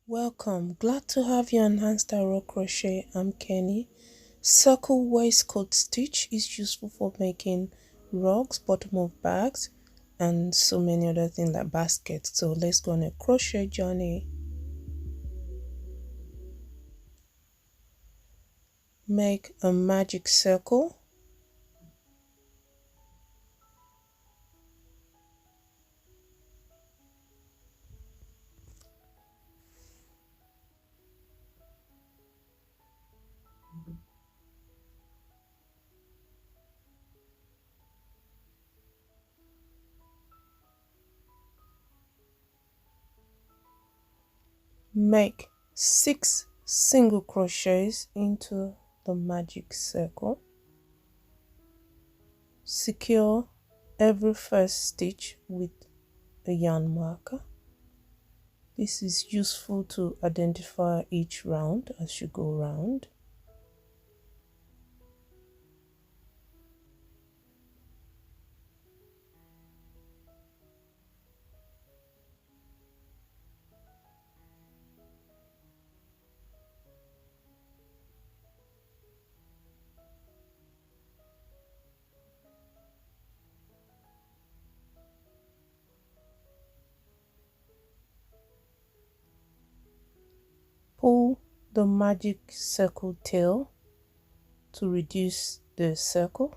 Welcome, glad to have you on handsthatrockcrochet. I'm Kenny. Circle waistcoat stitch is useful for making rugs, bottom of bags, and so many other things like baskets. So let's go on a crochet journey. Make a magic circle. Make 6 single crochets into the magic circle. Secure every first stitch with a yarn marker. This is useful to identify each round as you go round. Pull the magic circle tail to reduce the circle.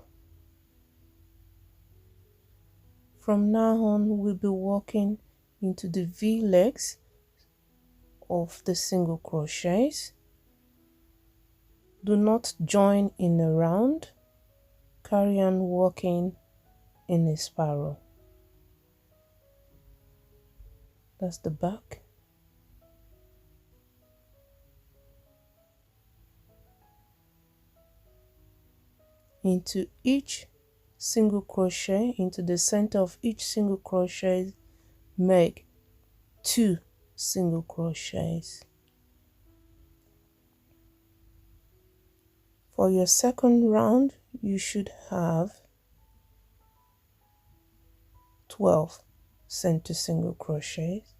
From now on, we'll be working into the V legs of the single crochets. Do not join in a round. Carry on working in a spiral. That's the back. Into each single crochet, into the center of each single crochet, make 2 single crochets. For your second round, you should have 12 center single crochets.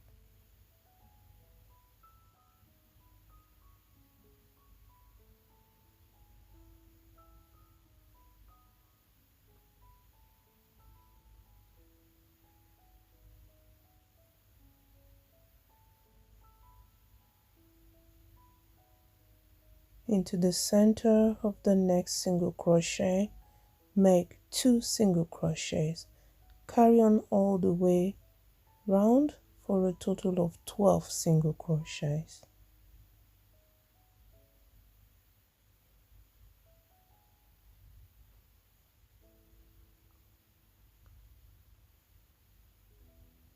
Into the center of the next single crochet, make 2 single crochets. Carry on all the way round for a total of 12 single crochets.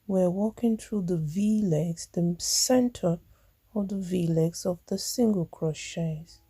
We're walking through the V legs, the center of the V legs of the single crochets.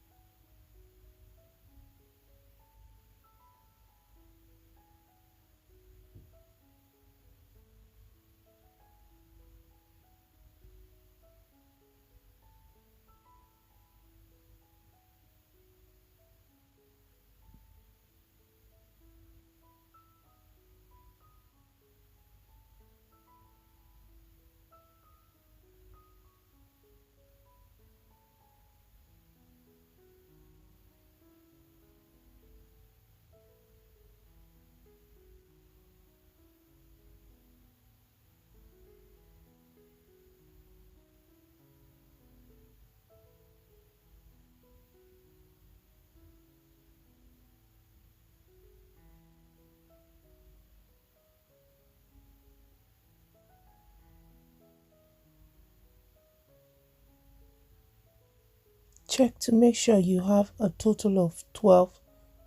Check to make sure you have a total of 12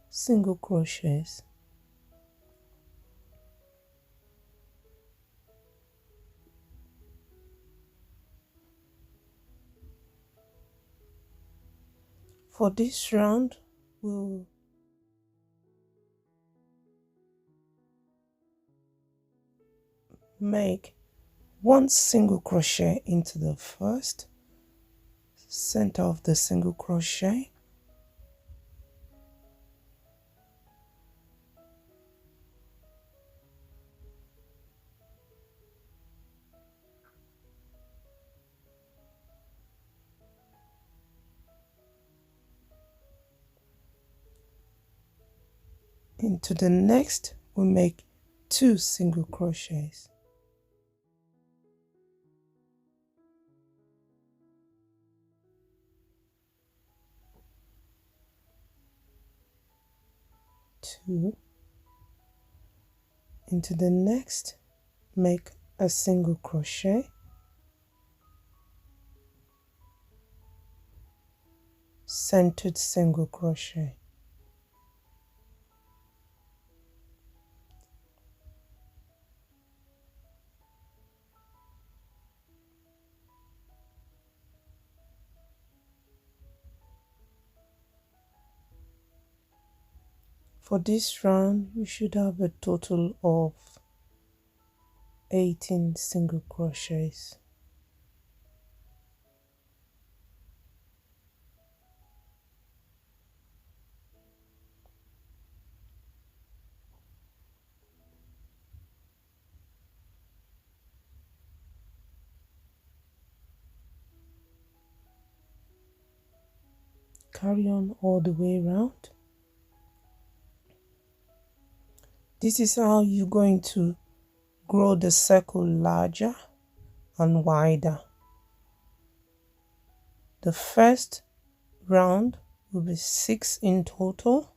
single crochets. For this round, we'll make 1 single crochet into the first center of the single crochet. Into the next we make 2 single crochets. Two. Into the next, make a single crochet, centered single crochet. For this round, you should have a total of 18 single crochets. Carry on all the way around. This is how you're going to grow the circle larger and wider. The first round will be 6 in total.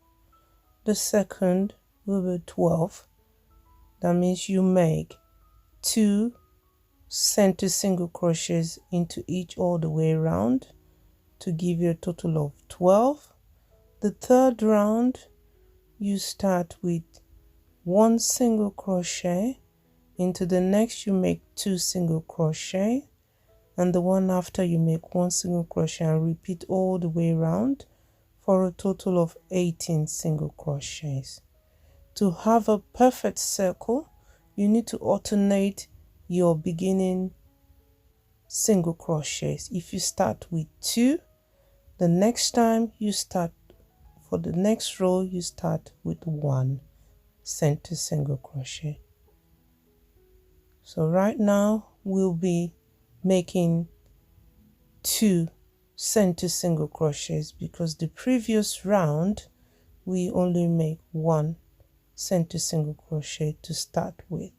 The second will be 12. That means you make 2 center single crochets into each all the way around to give you a total of 12. The third round, you start with 1 single crochet. Into the next, you make 2 single crochet, and the one after you make 1 single crochet, and repeat all the way around for a total of 18 single crochets. To have a perfect circle, you need to alternate your beginning single crochets. If you start with 2, the next time you start, for the next row, you start with 1 center single crochet. So right now we'll be making 2 center single crochets because the previous round we only make 1 center single crochet to start with.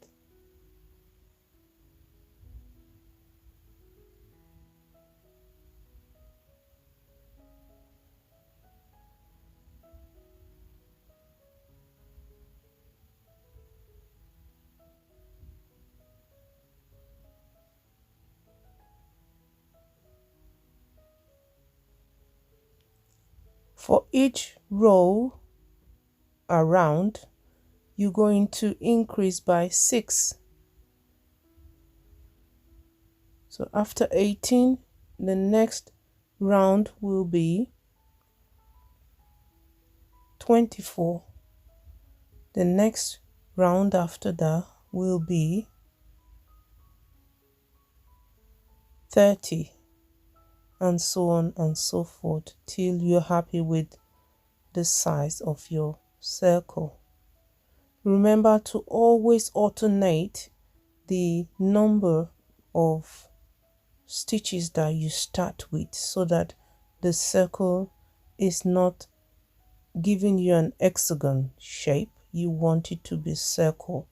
For each row around, you're going to increase by 6. So after 18, the next round will be 24. The next round after that will be 30, and so on and so forth till you're happy with the size of your circle. Remember to always alternate the number of stitches that you start with so that the circle is not giving you an hexagon shape. You want it to be circle.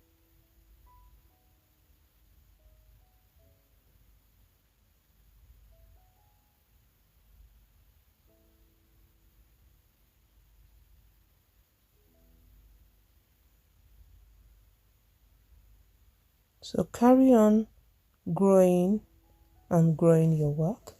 So carry on growing and growing your work.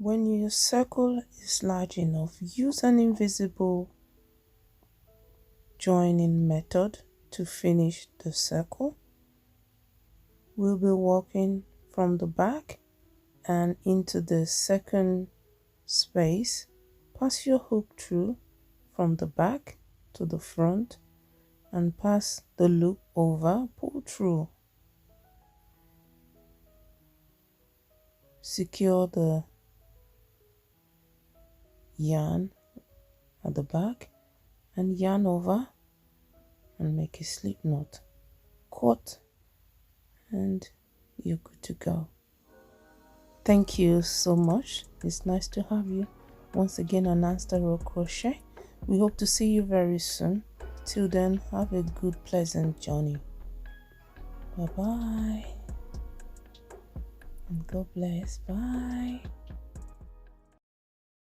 When your circle is large enough, use an invisible joining method to finish the circle. We'll be working from the back and into the second space. Pass your hook through from the back to the front and pass the loop over, pull through. Secure the yarn at the back and yarn over and make a slip knot. Cut and you're good to go. Thank you so much. It's nice to have you once again on handsthatrockcrochet. We hope to see you very soon. Till then, have a good, pleasant journey. Bye bye and God bless. Bye.